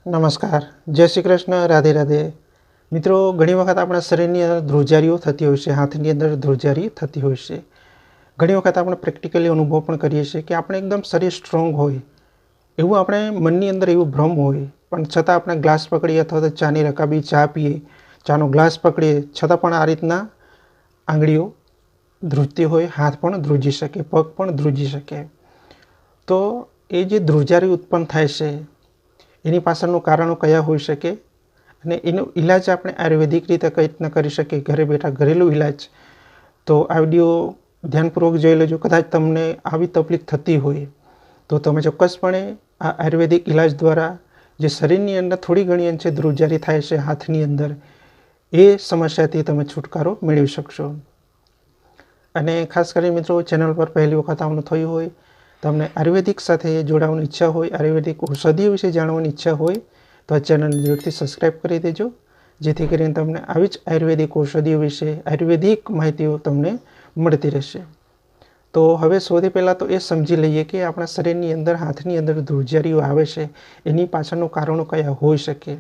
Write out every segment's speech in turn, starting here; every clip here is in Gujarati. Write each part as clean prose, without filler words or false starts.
नमस्कार, जय श्री कृष्ण, राधे राधे। मित्रों, घणी वखत आपણા શરીરની અંદર ધ્રુજારીઓ થતી હોય છે, હાથની અંદર ધ્રુજારી થતી હોય છે। ઘણી વખત આપણે પ્રેક્ટિકલી અનુભવ પણ કરીએ છીએ કે આપણે એકદમ શરીર સ્ટ્રોંગ હોય એવું આપણે મનની અંદર એવું ભ્રમ હોય, પણ છતાં આપણે ગ્લાસ પકડીએ અથવા તો ચાની રકાબી ચા પીએ, ચાનો ગ્લાસ પકડીએ છતાં પણ આ રીતના આંગળીઓ ધ્રુજતી હોય, હાથ પણ ધ્રુજી શકે, પગ પણ ધ્રુજી શકે। તો એ જે ધ્રુજારી ઉત્પન્ન થાય છે એની પાછળનું કારણો કયા હોઈ શકે અને એનો ઈલાજ આપણે આયુર્વેદિક રીતે કઈ રીતના કરી શકીએ, ઘરે બેઠા ઘરેલું ઈલાજ। તો આ વિડીયો ધ્યાનપૂર્વક જોઈ લેજો। કદાચ તમને આવી તકલીફ થતી હોય તો તમે ચોક્કસપણે આ આયુર્વેદિક ઈલાજ દ્વારા જે શરીરની અંદર થોડી ઘણી અંશે ધ્રુજારી થાય છે હાથની અંદર, એ સમસ્યાથી તમે છુટકારો મેળવી શકશો। અને ખાસ કરીને મિત્રો, ચેનલ પર પહેલી વખત આવવાનું થયું હોય, તમને આયુર્વેદિક સાથે જોડાવાની ઈચ્છા હોય, આયુર્વેદિક ઔષધિઓ વિશે જાણવાની ઈચ્છા હોય તો આ ચેનલને જરૂરથી સબસ્ક્રાઈબ કરી દેજો, જેથી કરીને તમને આવી જ આયુર્વેદિક ઔષધિઓ વિશે આયુર્વેદિક માહિતીઓ તમને મળતી રહેશે। તો હવે સૌથી પહેલાં તો એ સમજી લઈએ કે આપણા શરીરની અંદર, હાથની અંદર ધ્રુજારીઓ આવે છે એની પાછળનું કારણો કયા હોઈ શકે।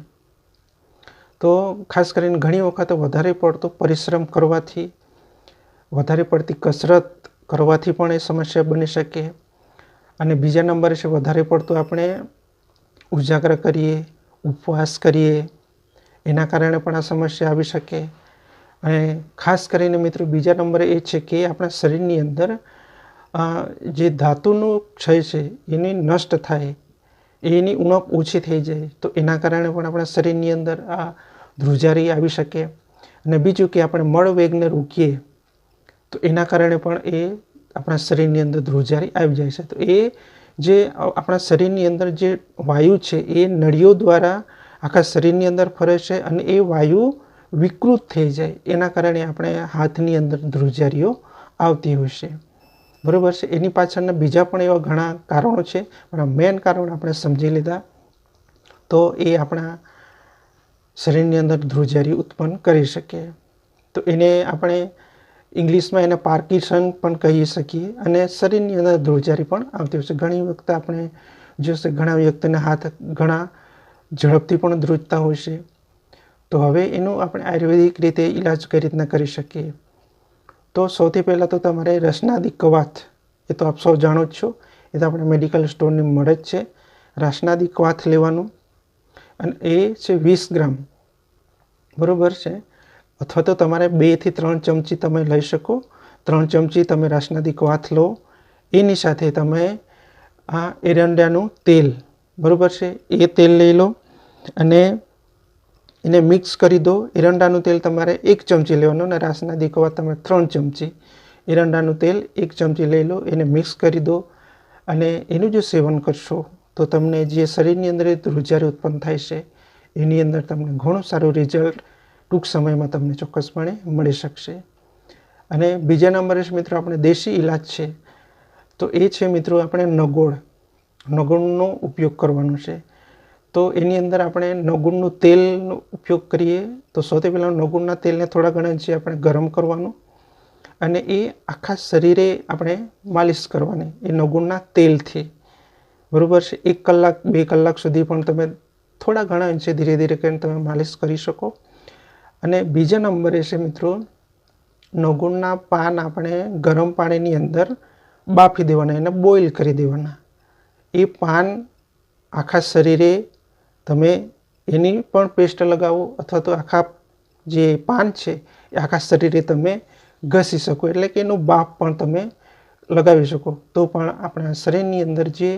તો ખાસ કરીને ઘણી વખત વધારે પડતો પરિશ્રમ કરવાથી, વધારે પડતી કસરત કરવાથી પણ એ સમસ્યા બની શકે। અને બીજા નંબરે છે વધારે પડતું આપણે ઉજાગર કરીએ, ઉપવાસ કરીએ, એના કારણે પણ આ સમસ્યા આવી શકે। અને ખાસ કરીને મિત્રો બીજા નંબરે એ છે કે આપણા શરીરની અંદર જે ધાતુનું ક્ષય છે એની નષ્ટ થાય, એની ઉણપ ઓછી થઈ જાય, તો એના કારણે પણ આપણા શરીરની અંદર આ ધ્રુજારી આવી શકે। અને બીજું કે આપણે મળવેગને રોકીએ તો એના કારણે પણ એ આપણા શરીરની અંદર ધ્રુજારી આવી જાય છે। તો એ જે આપણા શરીરની અંદર જે વાયુ છે એ નળીઓ દ્વારા આખા શરીરની અંદર ફરે છે અને એ વાયુ વિકૃત થઈ જાય, એના કારણે આપણે હાથની અંદર ધ્રુજારીઓ આવતી હોય છે, બરાબર છે। એની પાછળના બીજા પણ એવા ઘણા કારણો છે, પણ આ મેઇન કારણ આપણે સમજી લીધા તો એ આપણા શરીરની અંદર ધ્રુજારી ઉત્પન્ન કરી શકે। તો એને આપણે ઇંગ્લિશમાં એને પાર્કિન્સન પણ કહી શકીએ। અને શરીરની અંદર ધ્રુજારી પણ આવતી હોય છે। ઘણી વખત આપણે જોશે ઘણા વ્યક્તિના હાથ ઘણા ઝડપથી પણ ધ્રુજતા હોય છે। તો હવે એનું આપણે આયુર્વેદિક રીતે ઈલાજ કઈ રીતના કરી શકીએ, તો સૌથી પહેલાં તો તમારે રસનાદી કવાથ, એ તો આપ સૌ જાણો જ છો, એ તો આપણે મેડિકલ સ્ટોરની મળે જ છે। રસનાદી કવાથ લેવાનું અને એ છે 20 ગ્રામ, બરાબર છે। અથવા તો તમારે 2 થી 3 ચમચી તમે લઈ શકો। 3 ચમચી તમે રાસનાદી કવાથ લો, એની સાથે તમે આ એરંડાનું તેલ, બરાબર છે, એ તેલ લઈ લો અને એને મિક્સ કરી દો। એરંડાનું તેલ તમારે 1 ચમચી લેવાનું અને રાસનાદી કવાથ તમારે 3 ચમચી, એરંડાનું તેલ 1 ચમચી લઈ લો, એને મિક્સ કરી દો અને એનું જો સેવન કરશો તો તમને જે શરીરની અંદર ધ્રુજારી ઉત્પન્ન થાય છે એની અંદર તમને ઘણું સારું રિઝલ્ટ ટૂંક સમયમાં તમને ચોક્કસપણે મળી શકશે। અને બીજા નંબરે મિત્રો આપણે દેશી ઈલાજ છે, તો એ છે મિત્રો આપણે નગુળનો ઉપયોગ કરવાનો છે। તો એની અંદર આપણે નગુળનું તેલનો ઉપયોગ કરીએ તો સૌથી પહેલાં નગુળના તેલને થોડા ઘણા જે આપણે ગરમ કરવાનું અને એ આખા શરીરે આપણે માલિશ કરવાની એ નગુળના તેલથી, બરાબર છે। 1 કલાક 2 કલાક સુધી પણ તમે થોડા ઘણા અંશે ધીરે ધીરે કરીને તમે માલિશ કરી શકો। અને બીજા નંબરે છે મિત્રો, નગુળના પાન આપણે ગરમ પાણીની અંદર બાફી દેવાના, એને બોઇલ કરી દેવાના। એ પાન આખા શરીરે તમે એની પણ પેસ્ટ લગાવો અથવા તો આખા જે પાન છે એ આખા શરીરે તમે ઘસી શકો, એટલે કે એનું બાફ પણ તમે લગાવી શકો। તો પણ આપણા શરીરની અંદર જે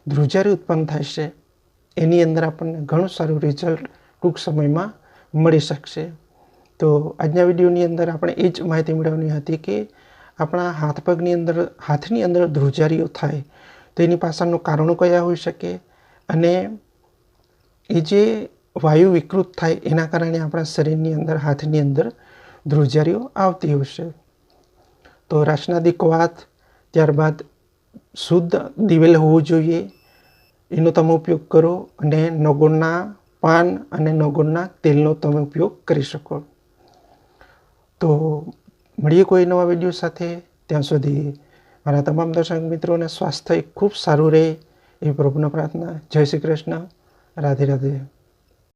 ધ્રુજારી ઉત્પન્ન થાય છે એની અંદર આપણને ઘણું સારું રિઝલ્ટ ટૂંક સમયમાં મળી શકશે। તો આજના વિડીયોની અંદર આપણે એ જ માહિતી મેળવવાની હતી કે આપણા હાથની અંદર ધ્રુજારીઓ થાય તો એની પાછળનું કારણો કયા હોઈ શકે અને એ જે વાયુ વિકૃત થાય એના કારણે આપણા શરીરની અંદર, હાથની અંદર ધ્રુજારીઓ આવતી હોય છે। તો રાસનાદી કવાથ, ત્યારબાદ શુદ્ધ દિવેલ હોવું જોઈએ, એનો તમે ઉપયોગ કરો અને નગુળના પાન અને નગુળના તેલનો તમે ઉપયોગ કરી શકો। તો મળીએ કોઈ નવા વિડીયો સાથે, ત્યાં સુધી મારા તમામ દર્શક મિત્રોને સ્વાસ્થ્ય ખૂબ સારું રહે એ પ્રભુને પ્રાર્થના। જય શ્રી કૃષ્ણ, રાધે રાધે।